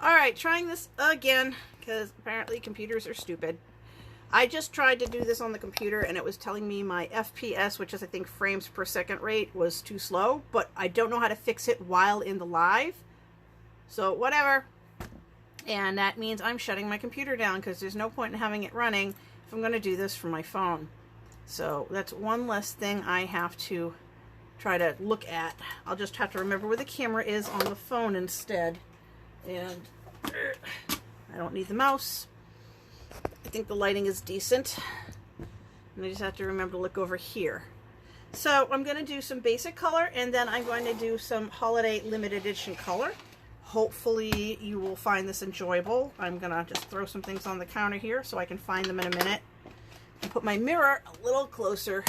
Alright, trying this again, because apparently computers are stupid. I just tried to do this on the computer and it was telling me my FPS, which is I think frames per second rate, was too slow, but I don't know how to fix it while in the live. So whatever. And that means I'm shutting my computer down because there's no point in having it running if I'm going to do this from my phone. So that's one less thing I have to try to look at. I'll just have to remember where the camera is on the phone instead. And I don't need the mouse. I think the lighting is decent. And I just have to remember to look over here. So I'm going to do some basic color and then I'm going to do some holiday limited edition color. Hopefully you will find this enjoyable. I'm going to just throw some things on the counter here so I can find them in a minute. And put my mirror a little closer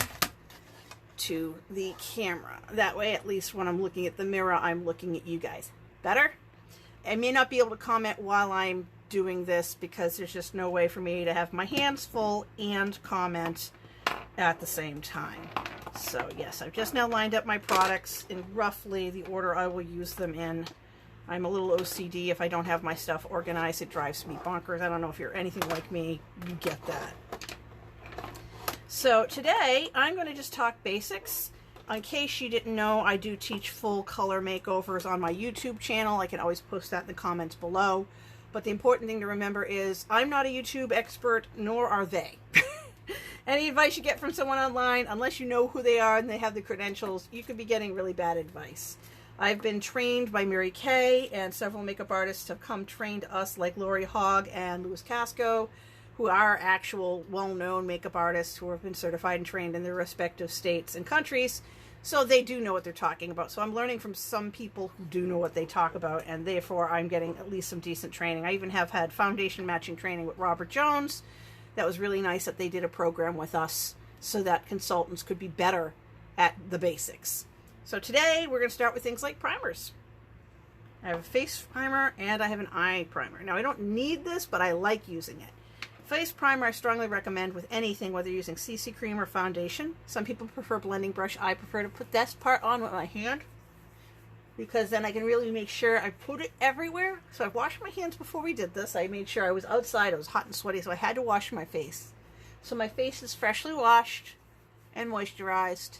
to the camera. That way, at least when I'm looking at the mirror, I'm looking at you guys. Better? I may not be able to comment while I'm doing this because there's just no way for me to have my hands full and comment at the same time. So yes, I've just now lined up my products in roughly the order I will use them in. I'm a little OCD. If I don't have my stuff organized, it drives me bonkers. I don't know if you're anything like me, you get that. So today, I'm going to just talk basics. In case you didn't know, I do teach full color makeovers on my YouTube channel. I can always post that in the comments below. But the important thing to remember is I'm not a YouTube expert, nor are they. Any advice you get from someone online, unless you know who they are and they have the credentials, you could be getting really bad advice. I've been trained by Mary Kay, and several makeup artists have come trained us, like Lori Hogg and Louis Casco, who are actual well-known makeup artists who have been certified and trained in their respective states and countries. So they do know what they're talking about. So I'm learning from some people who do know what they talk about, and therefore I'm getting at least some decent training. I even have had foundation matching training with Robert Jones. That was really nice that they did a program with us so that consultants could be better at the basics. So today we're going to start with things like primers. I have a face primer and I have an eye primer. Now I don't need this, but I like using it. Face primer I strongly recommend with anything, whether you're using CC cream or foundation. Some people prefer blending brush. I prefer to put this part on with my hand because then I can really make sure I put it everywhere. So I washed my hands before we did this. I made sure I was outside. I was hot and sweaty, so I had to wash my face. So my face is freshly washed and moisturized.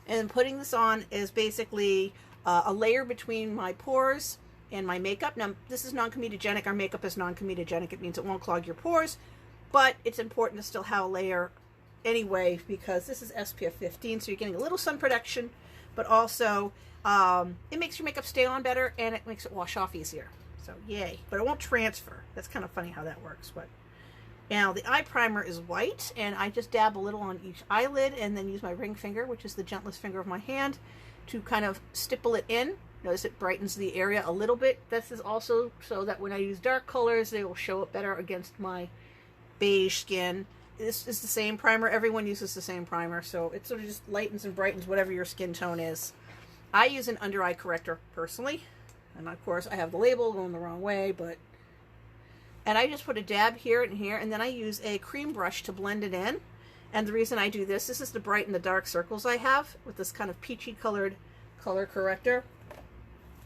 And putting this on is basically a layer between my pores and my makeup. Now, this is non-comedogenic. Our makeup is non-comedogenic. It means it won't clog your pores. But it's important to still have a layer anyway because this is SPF 15, so you're getting a little sun protection, but also it makes your makeup stay on better and it makes it wash off easier. So yay. But it won't transfer. That's kind of funny how that works. But now the eye primer is white, and I just dab a little on each eyelid and then use my ring finger, which is the gentlest finger of my hand, to kind of stipple it in. Notice it brightens the area a little bit. This is also so that when I use dark colors, they will show up better against my beige skin. This is the same primer. Everyone uses the same primer, so it sort of just lightens and brightens whatever your skin tone is. I use an under eye corrector personally, and of course I have the label going the wrong way, and I just put a dab here and here, and then I use a cream brush to blend it in. And the reason I do this is to brighten the dark circles I have with this kind of peachy colored color corrector.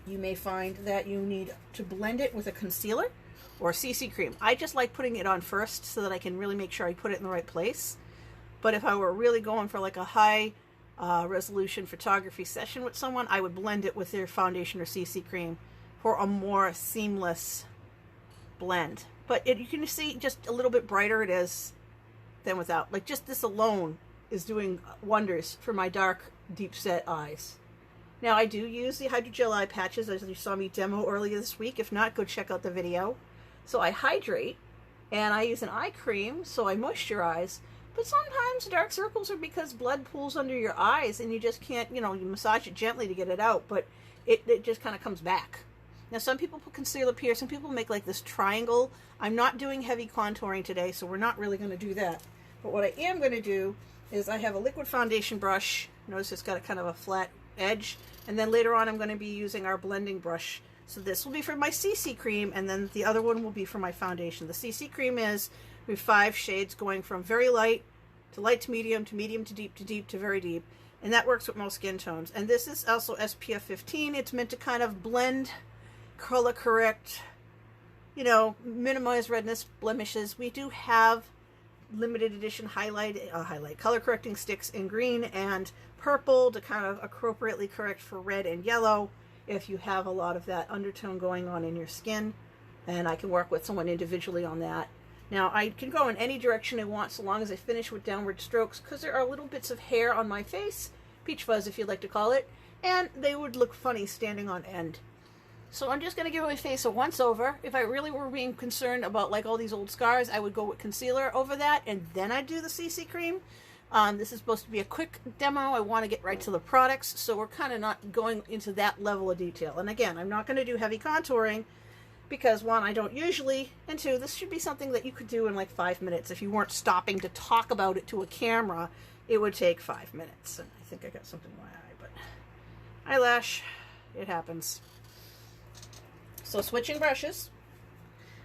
You may find that you need to blend it with a concealer or CC cream. I just like putting it on first so that I can really make sure I put it in the right place. But if I were really going for like a high resolution photography session with someone, I would blend it with their foundation or CC cream for a more seamless blend. But you can see just a little bit brighter it is than without. Like just this alone is doing wonders for my dark, deep set eyes. Now I do use the hydrogel eye patches as you saw me demo earlier this week. If not, go check out the video. So I hydrate, and I use an eye cream, so I moisturize. But sometimes dark circles are because blood pools under your eyes, and you just can't, you massage it gently to get it out, but it just kind of comes back. Now, some people put concealer here. Some people make like this triangle. I'm not doing heavy contouring today, so we're not really going to do that. But what I am going to do is I have a liquid foundation brush. Notice it's got a kind of a flat edge. And then later on, I'm going to be using our blending brush. So this will be for my CC cream, and then the other one will be for my foundation. The CC cream is, we have 5 shades going from very light to medium to deep to deep to very deep. And that works with most skin tones. And this is also SPF 15. It's meant to kind of blend, color correct you know, minimize redness, blemishes, we do have limited edition highlight color correcting sticks in green and purple to kind of appropriately correct for red and yellow if you have a lot of that undertone going on in your skin. And I can work with someone individually on that. Now, I can go in any direction I want so long as I finish with downward strokes, because there are little bits of hair on my face, peach fuzz if you'd like to call it, and they would look funny standing on end. So I'm just going to give my face a once over. If I really were being concerned about like all these old scars, I would go with concealer over that, and then I'd do the CC cream. This is supposed to be a quick demo. I want to get right to the products, so we're kind of not going into that level of detail. And again, I'm not going to do heavy contouring because, one, I don't usually, and two, this should be something that you could do in like 5 minutes. If you weren't stopping to talk about it to a camera, it would take 5 minutes. And I think I got something in my eye, but eyelash, it happens. So switching brushes,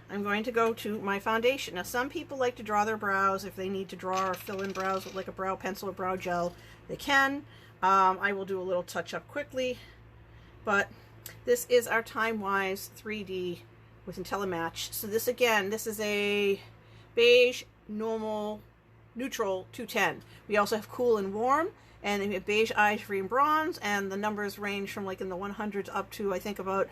I'm going to go to my foundation. Now, some people like to draw their brows. If they need to draw or fill in brows with like a brow pencil or brow gel, they can. I will do a little touch up quickly, but this is our Time Wise 3D with IntelliMatch. So this, again, this is a beige, normal, neutral 210. We also have cool and warm, and we have beige, ivory, and bronze, and the numbers range from like in the 100s up to I think about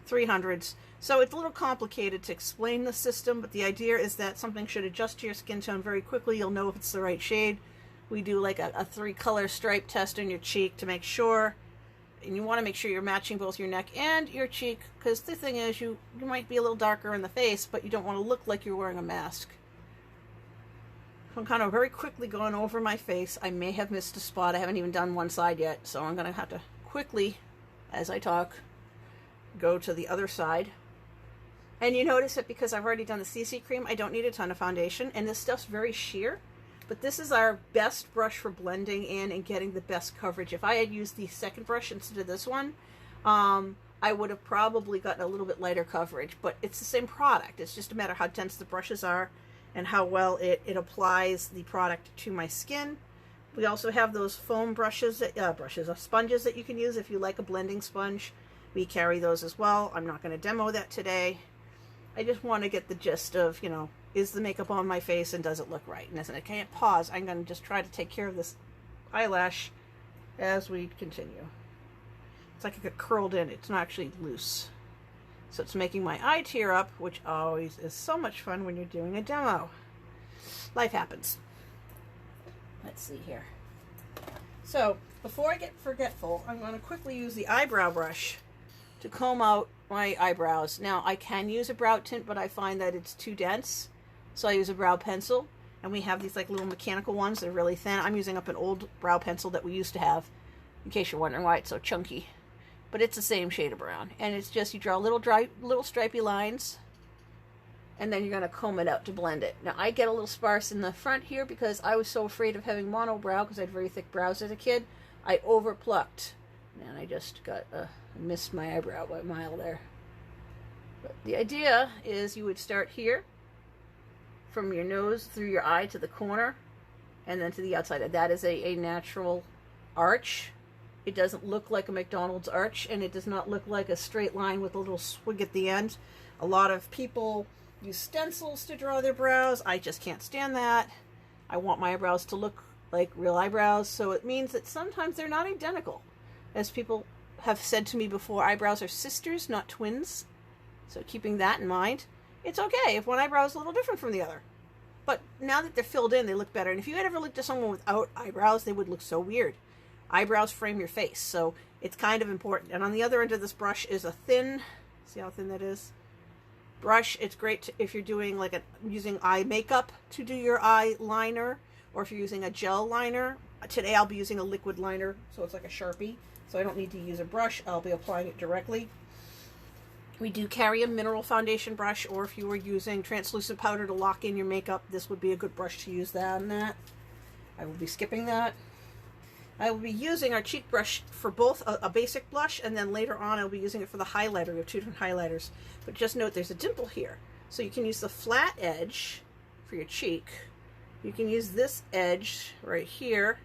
300s. So it's a little complicated to explain the system, but the idea is that something should adjust to your skin tone very quickly. You'll know if it's the right shade. We do like a 3-color stripe test on your cheek to make sure, and you want to make sure you're matching both your neck and your cheek, because the thing is you might be a little darker in the face, but you don't want to look like you're wearing a mask. I'm kind of very quickly going over my face. I may have missed a spot. I haven't even done one side yet, so I'm going to have to quickly, as I talk, go to the other side. And you notice that because I've already done the CC cream, I don't need a ton of foundation, and this stuff's very sheer. But this is our best brush for blending in and getting the best coverage. If I had used the second brush instead of this one, I would have probably gotten a little bit lighter coverage. But it's the same product. It's just a matter of how dense the brushes are and how well it applies the product to my skin. We also have those foam brushes, sponges that you can use if you like a blending sponge. We carry those as well. I'm not going to demo that today. I just want to get the gist of, you know, is the makeup on my face and does it look right? And as I can't pause, I'm going to just try to take care of this eyelash as we continue. It's like it got curled in. It's not actually loose. So it's making my eye tear up, which always is so much fun when you're doing a demo. Life happens. Let's see here. So before I get forgetful, I'm going to quickly use the eyebrow brush to comb out my eyebrows. Now, I can use a brow tint, but I find that it's too dense, so I use a brow pencil. And we have these like little mechanical ones that are really thin. I'm using up an old brow pencil that we used to have, in case you're wondering why it's so chunky. But it's the same shade of brown, and it's just you draw little stripy lines, and then you're going to comb it out to blend it. Now, I get a little sparse in the front here because I was so afraid of having monobrow because I had very thick brows as a kid. I overplucked, and I just missed my eyebrow by a mile there. But the idea is you would start here, from your nose through your eye to the corner, and then to the outside. That is a natural arch. It doesn't look like a McDonald's arch, and it does not look like a straight line with a little swig at the end. A lot of people use stencils to draw their brows. I just can't stand that. I want my eyebrows to look like real eyebrows, so it means that sometimes they're not identical. As people have said to me before, eyebrows are sisters, not twins. So keeping that in mind, it's okay if one eyebrow is a little different from the other. But now that they're filled in, they look better. And if you had ever looked at someone without eyebrows, they would look so weird. Eyebrows frame your face, so it's kind of important. And on the other end of this brush is a thin, see how thin that is? Brush. It's great if you're doing like using eye makeup to do your eyeliner, or if you're using a gel liner. Today I'll be using a liquid liner, so it's like a Sharpie. So I don't need to use a brush. I'll be applying it directly. We do carry a mineral foundation brush, or if you were using translucent powder to lock in your makeup, this would be a good brush to use that on that. I will be skipping that. I will be using our cheek brush for both a basic blush, and then later on I'll be using it for the highlighter. We have two different highlighters. But just note there's a dimple here. So you can use the flat edge for your cheek. You can use this edge right here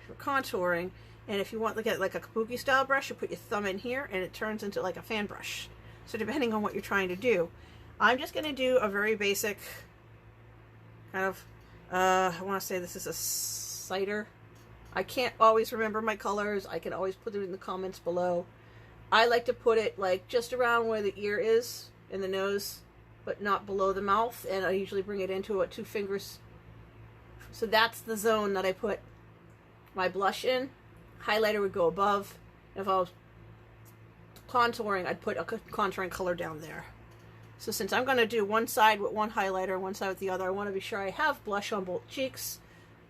for contouring. And if you want like a kabuki style brush, you put your thumb in here and it turns into like a fan brush. So depending on what you're trying to do. I'm just going to do a very basic kind of, I want to say this is a cider. I can't always remember my colors. I can always put it in the comments below. I like to put it like just around where the ear is and the nose, but not below the mouth. And I usually bring it into what, 2 fingers. So that's the zone that I put my blush in. Highlighter would go above. If I was contouring, I'd put a contouring color down there. So since I'm going to do one side with one highlighter, one side with the other, I want to be sure I have blush on both cheeks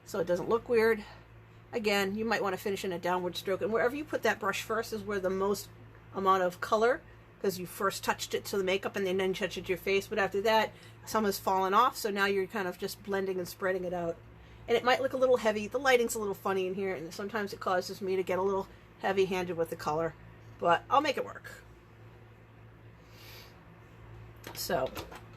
so it doesn't look weird. Again, you might want to finish in a downward stroke, and wherever you put that brush first is where the most amount of color, because you first touched it to the makeup and then touched it to your face, but after that some has fallen off, so now you're kind of just blending and spreading it out. And it might look a little heavy. The lighting's a little funny in here, and sometimes it causes me to get a little heavy-handed with the color, but I'll make it work. So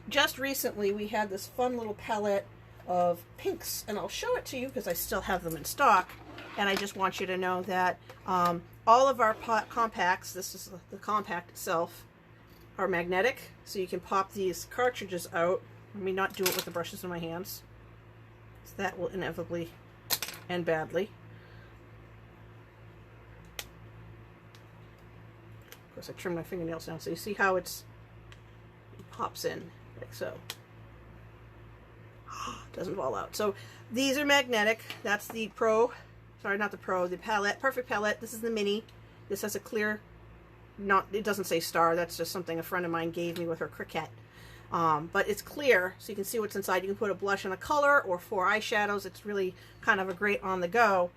just recently we had this fun little palette of pinks, and I'll show it to you because I still have them in stock, and I just want you to know that all of our compacts, this is the compact itself, are magnetic, so you can pop these cartridges out. Let me not do it with the brushes in my hands, so that will inevitably end badly. Of course I trimmed my fingernails down, so you see how it pops in like so. Doesn't fall out. So these are magnetic. That's the Pro. Sorry, not the Pro. The palette. Perfect palette. This is the mini. This has a clear. It doesn't say star. That's just something a friend of mine gave me with her Cricut. But it's clear, so you can see what's inside. You can put a blush and a color, or 4 eyeshadows. It's really kind of a great on the go.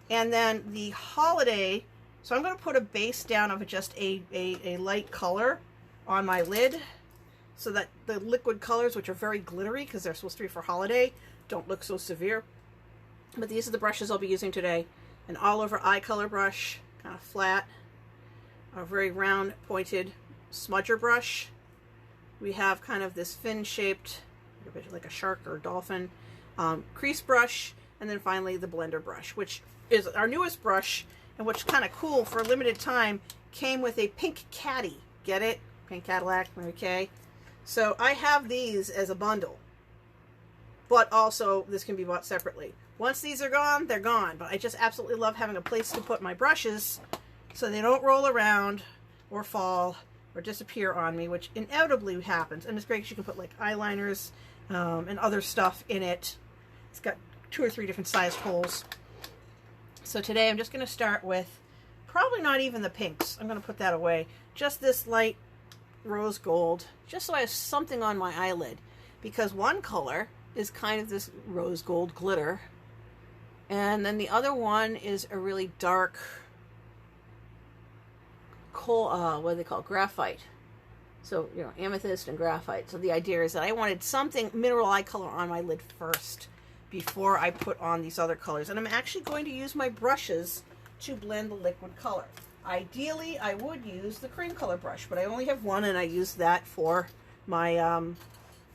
And then the Holiday. So I'm going to put a base down of just a light color on my lid, so that the liquid colors, which are very glittery because they're supposed to be for holiday, don't look so severe. But these are the brushes I'll be using today. An all over eye color brush, kind of flat. A very round pointed smudger brush. We have kind of this fin shaped, like a shark or a dolphin, crease brush. And then finally the blender brush, which is our newest brush, and which is kind of cool. For a limited time came with a pink caddy. Get it? Pink Cadillac, Mary Kay. So I have these as a bundle, but also this can be bought separately. Once these are gone, they're gone, but I just absolutely love having a place to put my brushes so they don't roll around or fall or disappear on me, which inevitably happens. And it's great because you can put like eyeliners and other stuff in it. It's got 2 or 3 different sized holes. So today I'm just going to start with probably not even the pinks. I'm going to put that away. Just this light rose gold, just so I have something on my eyelid, because one color is kind of this rose gold glitter, and then the other one is a really dark what do they call it? Graphite. So, you know, amethyst and graphite. So the idea is that I wanted something mineral eye color on my lid first before I put on these other colors, and I'm actually going to use my brushes to blend the liquid color. Ideally, I would use the cream color brush, but I only have one, and I use that for my,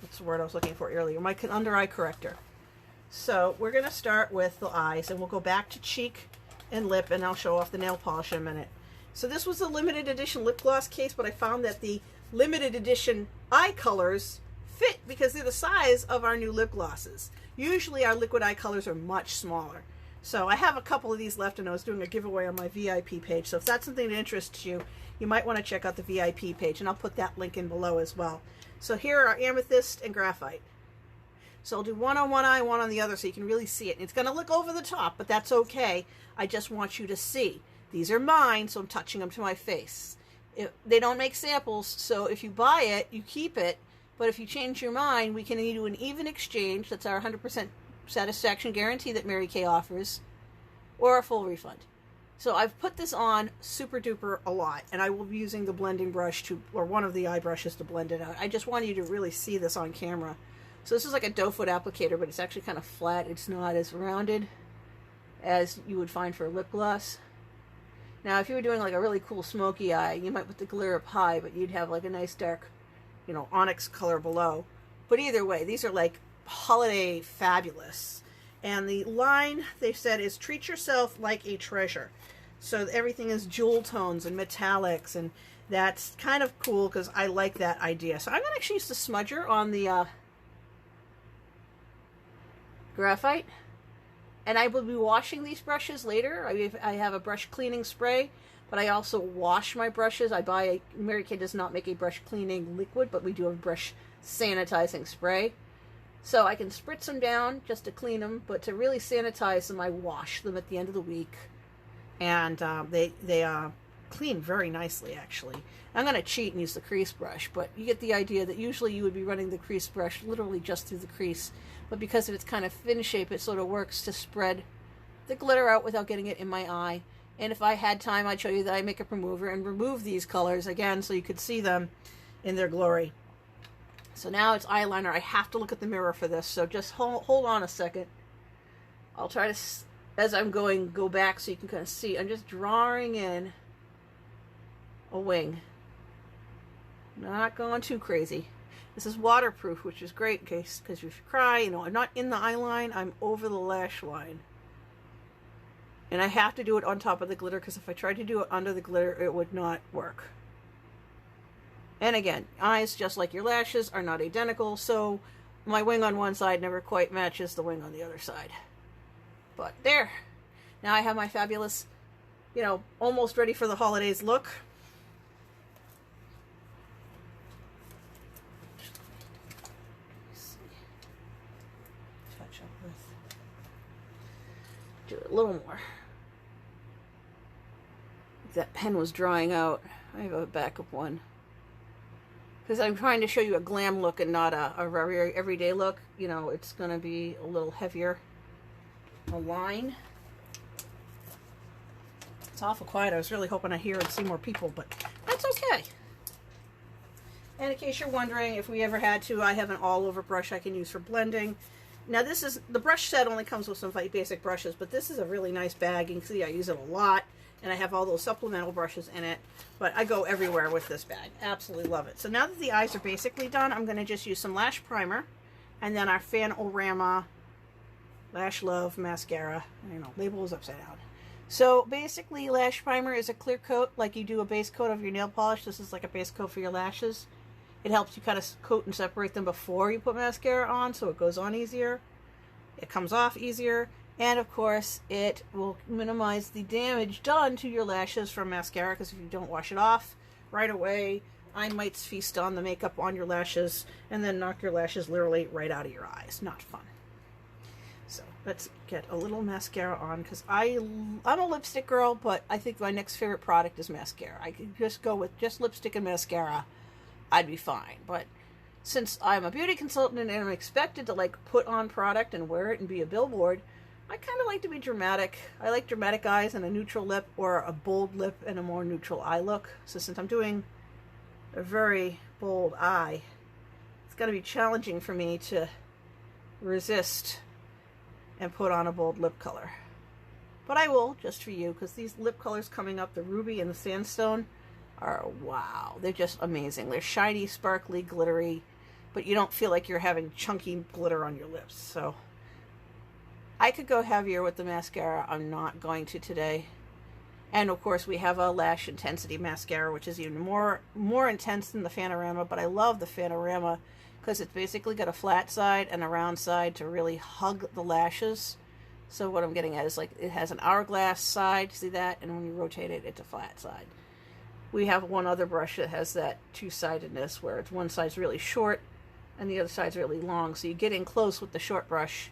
what's the word I was looking for earlier, my under eye corrector. So we're going to start with the eyes, and we'll go back to cheek and lip, and I'll show off the nail polish in a minute. So this was a limited edition lip gloss case, but I found that the limited edition eye colors fit because they're the size of our new lip glosses. Usually our liquid eye colors are much smaller. So I have a couple of these left, and I was doing a giveaway on my VIP page. So if that's something that interests you, you might want to check out the VIP page, and I'll put that link in below as well. So here are amethyst and graphite. So I'll do one on one eye, one on the other, so you can really see it. And it's going to look over the top, but that's okay. I just want you to see. These are mine, so I'm touching them to my face. They don't make samples, so if you buy it, you keep it. But if you change your mind, we can do an even exchange. That's our 100% satisfaction guarantee that Mary Kay offers, or a full refund. So I've put this on super duper a lot, and I will be using the blending brush or one of the eye brushes to blend it out. I just want you to really see this on camera. So this is like a doe foot applicator, but it's actually kind of flat. It's not as rounded as you would find for a lip gloss. Now, if you were doing like a really cool smoky eye, you might put the glitter up high, but you'd have like a nice dark, you know, onyx color below. But either way, these are like holiday fabulous. And the line, they said, is treat yourself like a treasure. So everything is jewel tones and metallics, and That's kind of cool because I like that idea. So I'm going to actually use the smudger on the graphite. And I will be washing these brushes later. I have a brush cleaning spray, but I also wash my brushes. Mary Kay does not make a brush cleaning liquid, but we do have a brush sanitizing spray. So I can spritz them down just to clean them, but to really sanitize them, I wash them at the end of the week. And they clean very nicely, actually. I'm going to cheat and use the crease brush, but you get the idea that usually you would be running the crease brush literally just through the crease. But because of its kind of fin shape, it sort of works to spread the glitter out without getting it in my eye. And if I had time, I'd show you that I make a remover and remove these colors again so you could see them in their glory. So now it's eyeliner. I have to look at the mirror for this, so just hold on a second. I'll try to, as I'm going, go back so you can kind of see. I'm just drawing in a wing. Not going too crazy. This is waterproof, which is great in case, because if you cry, you know, I'm not in the eye line, I'm over the lash line. And I have to do it on top of the glitter, because if I tried to do it under the glitter, it would not work. And again, eyes, just like your lashes, are not identical, so my wing on one side never quite matches the wing on the other side. But there. Now I have my fabulous, you know, almost ready for the holidays look. Do it a little more. If that pen was drying out, I have a backup one. Because I'm trying to show you a glam look and not a very everyday look. You know, it's going to be a little heavier. A line. It's awful quiet. I was really hoping I'd hear and see more people, but that's okay. And in case you're wondering if we ever had to, I have an all-over brush I can use for blending. Now this is, the brush set only comes with some basic brushes, but this is a really nice bag. You can see I use it a lot, and I have all those supplemental brushes in it, but I go everywhere with this bag. Absolutely love it. So now that the eyes are basically done, I'm going to just use some lash primer, and then our Fanorama Lash Love Mascara. I know, label is upside down. So basically, lash primer is a clear coat, like you do a base coat of your nail polish. This is like a base coat for your lashes. It helps you kind of coat and separate them before you put mascara on, so it goes on easier. It comes off easier. And of course, it will minimize the damage done to your lashes from mascara, because if you don't wash it off right away, I might feast on the makeup on your lashes and then knock your lashes literally right out of your eyes. Not fun. So let's get a little mascara on, because I'm a lipstick girl, but I think my next favorite product is mascara. I could just go with just lipstick and mascara. I'd be fine. But since I'm a beauty consultant and I'm expected to like put on product and wear it and be a billboard, I kind of like to be dramatic. I like dramatic eyes and a neutral lip, or a bold lip and a more neutral eye look. So since I'm doing a very bold eye, it's going to be challenging for me to resist and put on a bold lip color. But I will, just for you, because these lip colors coming up, the ruby and the sandstone, are wow. They're just amazing. They're shiny, sparkly, glittery, but you don't feel like you're having chunky glitter on your lips. So I could go heavier with the mascara. I'm not going to today. And of course we have a Lash Intensity mascara, which is even more intense than the Fanorama, but I love the Fanorama because it's basically got a flat side and a round side to really hug the lashes. So what I'm getting at is, like, it has an hourglass side, see that? And when you rotate it, it's a flat side. We have one other brush that has that two-sidedness, where it's one side's really short and the other side's really long. So you get in close with the short brush,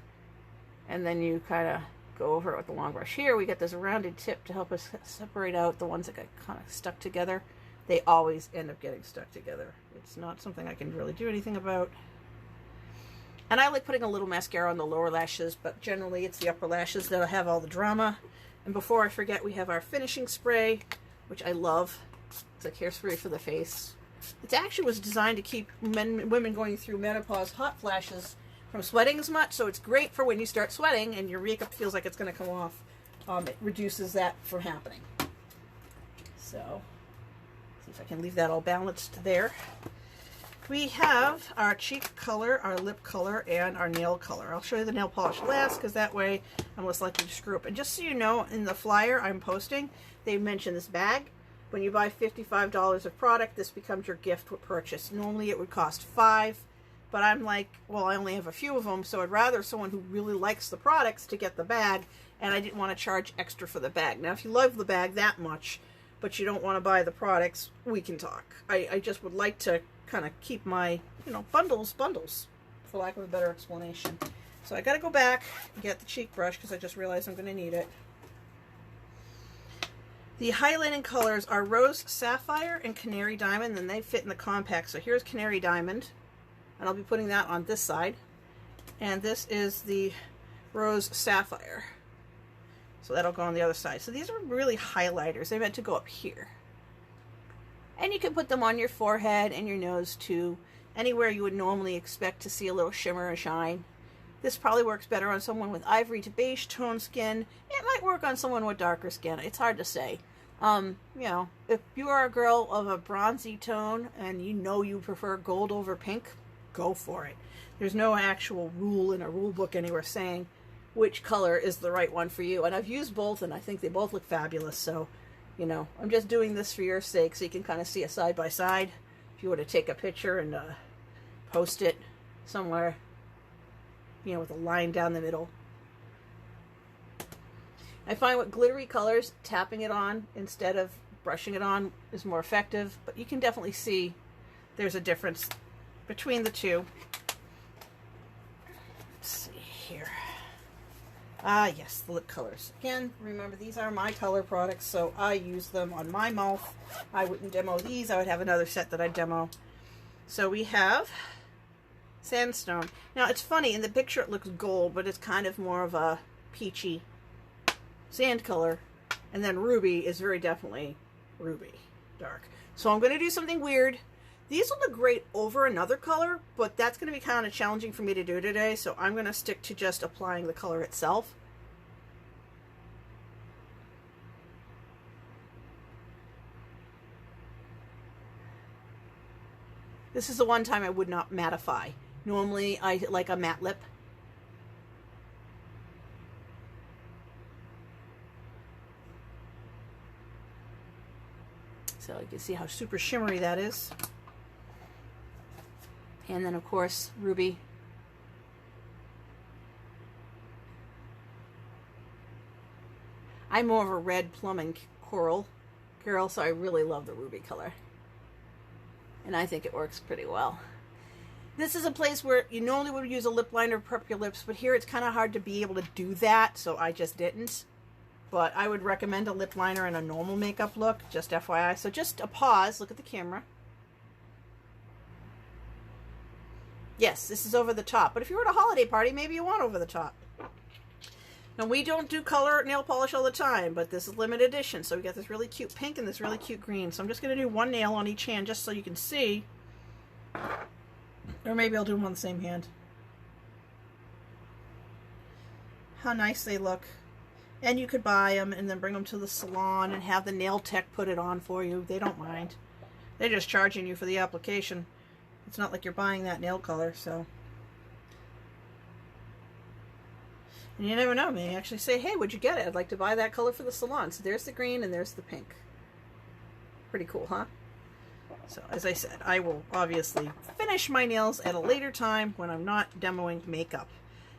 and then you kind of go over it with the long brush. Here we get this rounded tip to help us separate out the ones that get kind of stuck together. They always end up getting stuck together. It's not something I can really do anything about. And I like putting a little mascara on the lower lashes, but generally it's the upper lashes that have all the drama. And before I forget, we have our finishing spray, which I love. It's like hairspray for the face. It actually was designed to keep women going through menopause hot flashes from sweating as much, so it's great for when you start sweating and your makeup feels like it's going to come off. It reduces that from happening. So, see if I can leave that all balanced there. We have our cheek color, our lip color, and our nail color. I'll show you the nail polish last, because that way I'm less likely to screw up. And just so you know, in the flyer I'm posting, they mention this bag. When you buy $55 of product, this becomes your gift with purchase. Normally it would cost $5, but I'm like, well, I only have a few of them, so I'd rather someone who really likes the products to get the bag, and I didn't want to charge extra for the bag. Now, if you love the bag that much, but you don't want to buy the products, we can talk. I just would like to kind of keep my, bundles, for lack of a better explanation. So I got to go back and get the cheek brush because I just realized I'm going to need it. The highlighting colors are Rose Sapphire and Canary Diamond, and they fit in the compact. So here's Canary Diamond, and I'll be putting that on this side. And this is the Rose Sapphire. So that'll go on the other side. So these are really highlighters. They're meant to go up here. And you can put them on your forehead and your nose too. Anywhere you would normally expect to see a little shimmer or shine. This probably works better on someone with ivory to beige tone skin. It might work on someone with darker skin. It's hard to say. If you are a girl of a bronzy tone and you prefer gold over pink, go for it. There's no actual rule in a rule book anywhere saying which color is the right one for you. And I've used both, and I think they both look fabulous. So, I'm just doing this for your sake so you can kind of see a side by side. If you were to take a picture and post it somewhere, with a line down the middle. I find with glittery colors, tapping it on instead of brushing it on is more effective, but you can definitely see there's a difference between the two. Let's see here. Yes, the lip colors. Again, remember, these are my color products, so I use them on my mouth. I wouldn't demo these. I would have another set that I'd demo. So we have Sandstone. Now, it's funny, in the picture it looks gold, but it's kind of more of a peachy sand color. And then Ruby is very definitely ruby, dark. So I'm going to do something weird. These will look great over another color, but that's going to be kind of challenging for me to do today, so I'm going to stick to just applying the color itself. This is the one time I would not mattify. Normally, I like a matte lip. So you can see how super shimmery that is. And then, of course, Ruby. I'm more of a red plum and coral girl, so I really love the Ruby color. And I think it works pretty well. This is a place where you normally would use a lip liner to prep your lips, but here it's kind of hard to be able to do that, so I just didn't. But I would recommend a lip liner in a normal makeup look, just FYI. So just a pause, look at the camera. Yes, this is over the top, but if you're at a holiday party, maybe you want over the top. Now, we don't do color nail polish all the time, but this is limited edition, so we got this really cute pink and this really cute green. So I'm just going to do one nail on each hand just so you can see. Or maybe I'll do them on the same hand. How nice they look. And you could buy them and then bring them to the salon and have the nail tech put it on for you. They don't mind. They're just charging you for the application. It's not like you're buying that nail color, so. And you never know, maybe actually say, hey, would you get it? I'd like to buy that color for the salon. So there's the green and there's the pink. Pretty cool, huh? So as I said, I will obviously finish my nails at a later time when I'm not demoing makeup.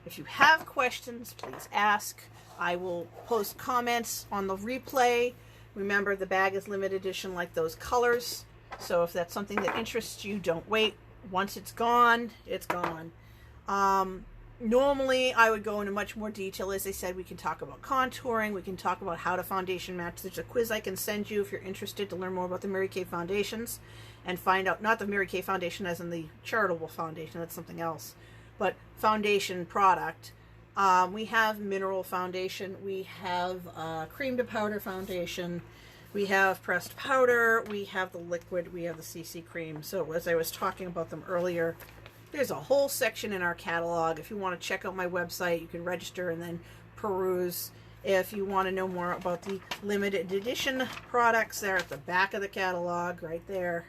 If you have questions, please ask. I will post comments on the replay. Remember, the bag is limited edition like those colors. So if that's something that interests you, don't wait. Once it's gone, it's gone. Normally, I would go into much more detail. As I said, we can talk about contouring. We can talk about how to foundation match. There's a quiz I can send you if you're interested to learn more about the Mary Kay foundations and find out, not the Mary Kay foundation as in the charitable foundation, that's something else, but foundation product. We have mineral foundation. We have cream to powder foundation. We have pressed powder. We have the liquid. We have the CC cream. So as I was talking about them earlier, there's a whole section in our catalog. If you want to check out my website, you can register and then peruse. If you want to know more about the limited edition products, they're at the back of the catalog right there.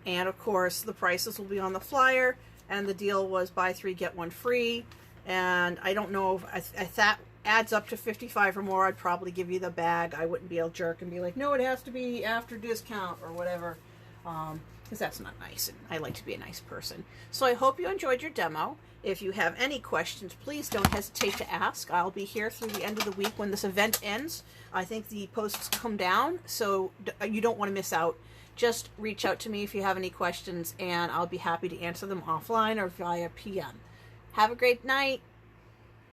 And of course, the prices will be on the flyer. And the deal was buy 3, get 1 free. And I don't know if I thought adds up to 55 or more, I'd probably give you the bag. I wouldn't be a jerk and be like, no, it has to be after discount or whatever, because that's not nice, and I like to be a nice person. So I hope you enjoyed your demo. If you have any questions, please don't hesitate to ask. I'll be here through the end of the week when this event ends. I think the posts come down, so you don't want to miss out. Just reach out to me if you have any questions, and I'll be happy to answer them offline or via PM. Have a great night.